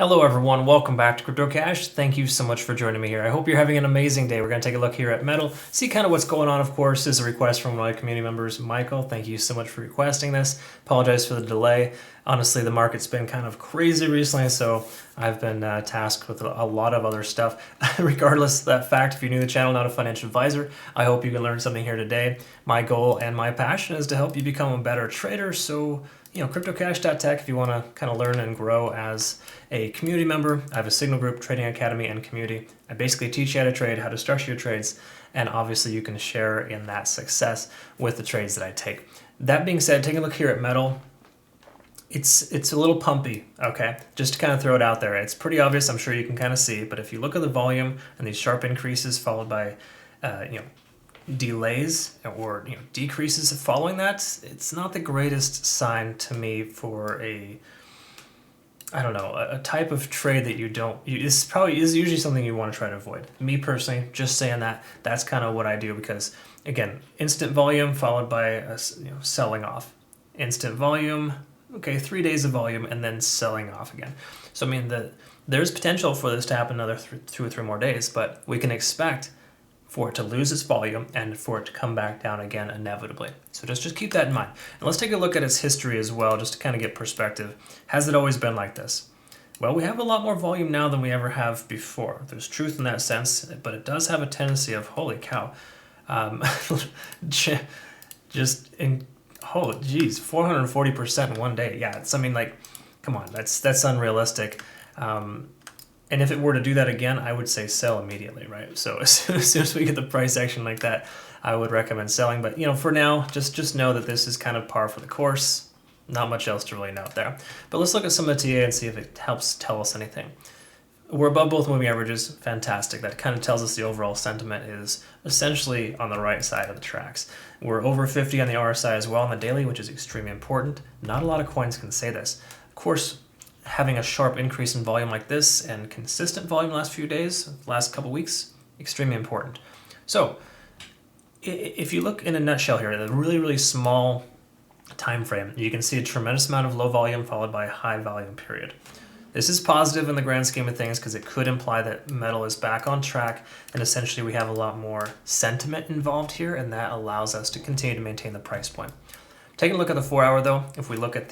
Hello everyone, welcome back to CryptoCache. Thank you so much for joining me here. I hope you're having an amazing day. We're going to take a look here at Metal, see kind of what's going on. Of course, is a request from one of my community members, Michael. Thank you so much for requesting this. Apologize for the delay. Honestly, the market's been kind of crazy recently, so I've been tasked with a lot of other stuff. Regardless of that fact, if you're new to the channel, not a financial advisor, I hope you can learn something here today. My goal and my passion is to help you become a better trader, so CryptoCache.tech if you want to kind of learn and grow as a community member. I have a Signal group, Trading Academy, and community. I basically teach you how to trade, how to structure your trades, and obviously you can share in that success with the trades that I take. That being said, take a look here at Metal. It's a little pumpy, okay? Just to kind of throw it out there. It's pretty obvious, I'm sure you can kind of see, but if you look at the volume and these sharp increases followed by, delays or decreases following that, it's not the greatest sign to me for a type of trade that this probably is usually something you want to try to avoid. Me personally, just saying that's kind of what I do, because again, instant volume followed by a selling off, instant volume, okay, 3 days of volume, and then selling off again. So I mean, there's potential for this to happen another 2 or 3 more days, but we can expect for it to lose its volume and for it to come back down again inevitably. So just keep that in mind. And let's take a look at its history as well, just to kind of get perspective. Has it always been like this? Well, we have a lot more volume now than we ever have before. There's truth in that sense, but it does have a tendency of, holy cow, just in, oh geez, 440% in one day. Yeah, come on, that's unrealistic. And if it were to do that again, I would say sell immediately, right? So as soon as we get the price action like that, I would recommend selling. But for now, just know that this is kind of par for the course. Not much else to really note there. But let's look at some of the TA and see if it helps tell us anything. We're above both moving averages, fantastic. That kind of tells us the overall sentiment is essentially on the right side of the tracks. We're over 50 on the RSI as well on the daily, which is extremely important. Not a lot of coins can say this. Of course, having a sharp increase in volume like this and consistent volume the last few days, last couple weeks, extremely important. So if you look in a nutshell here, the really, really small time frame, you can see a tremendous amount of low volume followed by a high volume period. This is positive in the grand scheme of things because it could imply that metal is back on track, and essentially we have a lot more sentiment involved here, and that allows us to continue to maintain the price point. Taking a look at the 4 hour though, if we look at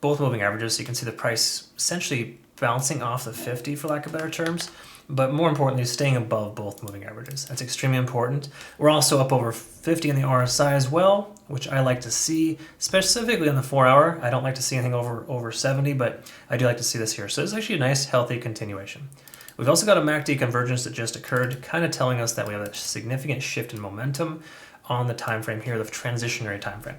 both moving averages, you can see the price essentially bouncing off the 50 for lack of better terms, but more importantly, staying above both moving averages. That's extremely important. We're also up over 50 in the RSI as well, which I like to see, specifically on the 4 hour. I don't like to see anything over 70, but I do like to see this here. So it's actually a nice, healthy continuation. We've also got a MACD convergence that just occurred, kind of telling us that we have a significant shift in momentum on the time frame here, the transitionary time frame.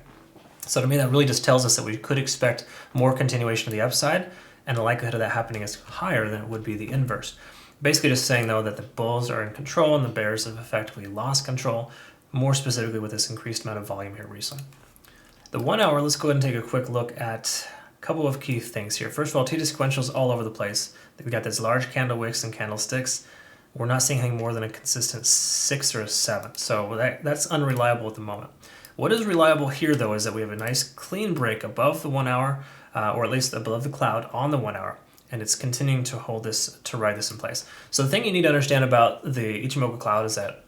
So to me, that really just tells us that we could expect more continuation to the upside, and the likelihood of that happening is higher than it would be the inverse. Basically just saying, though, that the bulls are in control and the bears have effectively lost control, more specifically with this increased amount of volume here recently. The 1 hour, let's go ahead and take a quick look at a couple of key things here. First of all, T sequentials all over the place. We've got this large candle wicks and candlesticks. We're not seeing anything more than a consistent 6 or a 7, so that's unreliable at the moment. What is reliable here, though, is that we have a nice clean break above the 1 hour, or at least above the cloud on the 1 hour, and it's continuing to hold this, to ride this in place. So the thing you need to understand about the Ichimoku cloud is that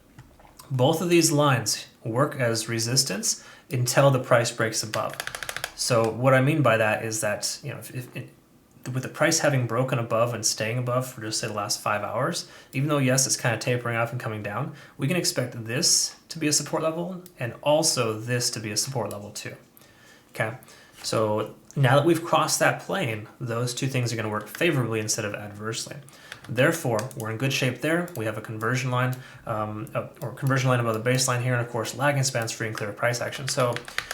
both of these lines work as resistance until the price breaks above. So what I mean by that is that, with the price having broken above and staying above for just say the last 5 hours, even though yes, it's kind of tapering off and coming down, we can expect this to be a support level and also this to be a support level too. Okay, so now that we've crossed that plane, those two things are going to work favorably instead of adversely. Therefore, we're in good shape there. We have a conversion line, or conversion line above the baseline here, and of course, lagging spans free and clear price action. So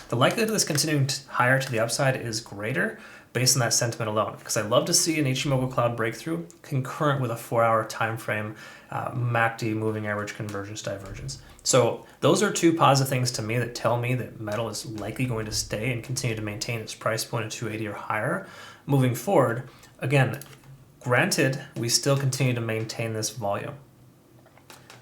the likelihood of this continuing higher to the upside is greater based on that sentiment alone, because I love to see an Ichimoku cloud breakthrough concurrent with a 4 hour time frame MACD moving average convergence divergence. So those are two positive things to me that tell me that metal is likely going to stay and continue to maintain its price point of 280 or higher moving forward. Again, granted, we still continue to maintain this volume.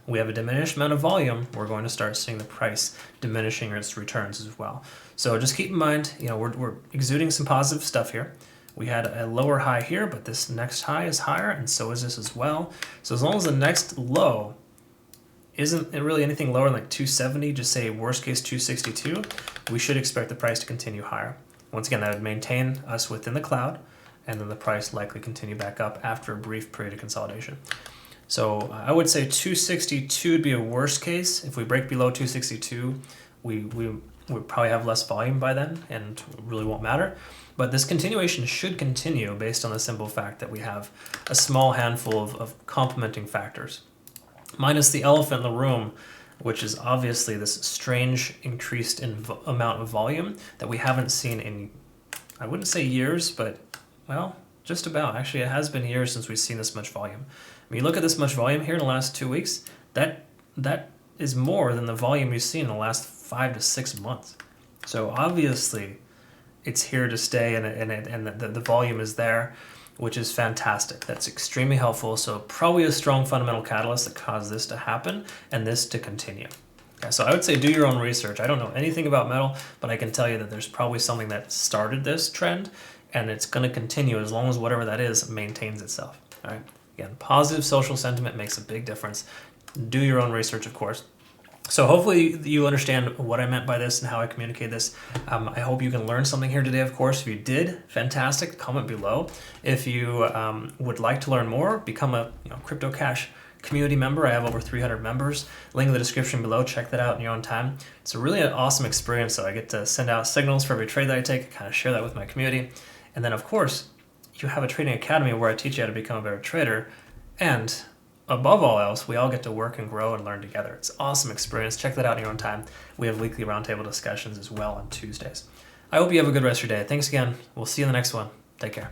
We have a diminished amount of volume, we're going to start seeing the price diminishing its returns as well. So just keep in mind, we're exuding some positive stuff here. We had a lower high here, but this next high is higher, and so is this as well. So as long as the next low isn't really anything lower than like 270, just say worst case 262, we should expect the price to continue higher. Once again, that would maintain us within the cloud, and then the price likely continue back up after a brief period of consolidation. So I would say 262 would be a worst case. If we break below 262, we probably have less volume by then and it really won't matter. But this continuation should continue based on the simple fact that we have a small handful of complementing factors. Minus the elephant in the room, which is obviously this strange increased amount of volume that we haven't seen in, I wouldn't say years, but well, just about. Actually, it has been years since we've seen this much volume. When you look at this much volume here in the last 2 weeks, that is more than the volume you've seen in the last 5 to 6 months. So obviously, it's here to stay, and the volume is there, which is fantastic. That's extremely helpful. So probably a strong fundamental catalyst that caused this to happen and this to continue. Okay, so I would say do your own research. I don't know anything about metal, but I can tell you that there's probably something that started this trend, and it's going to continue as long as whatever that is maintains itself. All right. Again, positive social sentiment makes a big difference. Do your own research, of course. So hopefully you understand what I meant by this and how I communicate this. I hope you can learn something here today, of course. If you did, fantastic. Comment below. If you would like to learn more, become a CryptoCache community member. I have over 300 members. Link in the description below. Check that out in your own time. It's a really an awesome experience. So I get to send out signals for every trade that I take. I kind of share that with my community. And then, of course, you have a trading academy where I teach you how to become a better trader. And above all else, we all get to work and grow and learn together. It's an awesome experience. Check that out in your own time. We have weekly roundtable discussions as well on Tuesdays. I hope you have a good rest of your day. Thanks again. We'll see you in the next one. Take care.